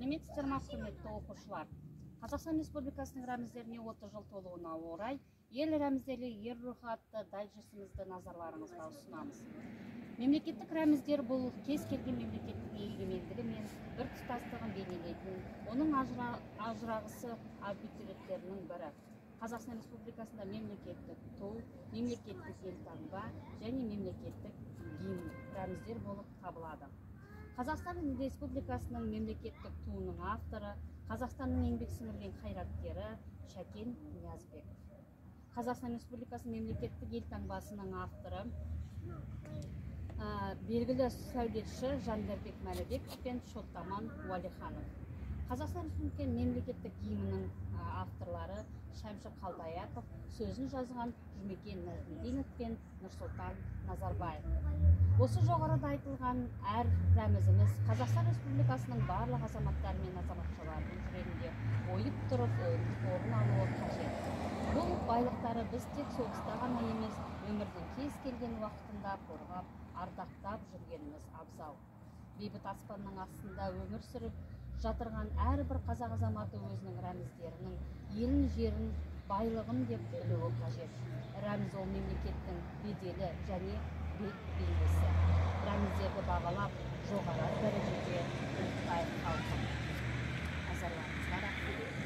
Сәлеметсіздер ме, құрметті оқушылар? Қазақстан Республикасының рәміздеріне 30 жыл толуына орай ел рәміздері ер рухы атты дайджесімізді назарларыңызға ұсынамыз. Мемлекеттік рәміздер бұл кез келген мемлекеттік егемендігі мен біртұтастығын бейнелейтін, оның ажырағысы абитуриенттерінің бірі. Қазақстан Республикасында мемлекеттік ту, мемлекеттік елтаңба және мемлекеттік гимн рәміздер болып табылады. Қазақстан Республикасының мемлекеттік туының авторы, Қазақстанның еңбек сіңірген қайраткері Шәкен Ниязбеков. Қазақстан Республикасының мемлекеттік елтаңбасының авторы белгілі сәулетші Жандарбек Мәлібеков пен Шоттаман Уәлиханов. Қазақстан Республикасының мемлекеттік гимнінің авторлары Шәмші Қалдаяқов, сөзін жазған Жұмекен Нәжмединов пен Нұрсұлтан Назарбаев. Осы жоғарыда айтылған әр рәмізіміз Қазақстан Республикасының барлық азаматтары мен азаматшалардың жүрегінде ойып тұрып орын алуы қажет. Бұл байлықтары біз тек соғыста ғана емес, өмірдің кез келген уақытында қорғап, ардақтап жүргеніміз абзал. Бейбіт аспанның астында өмір сүріп жатырған әрбір қазақ азаматы өзінің рәміздерінің елін, жерін, байлығын деп білуі қажет. Рәміз ол мемлекеттің беделі және белгісі. Рәміздерді бағалап, жоғары дәрежеде ұлықтайық халқым. Назарларыңызға рахмет.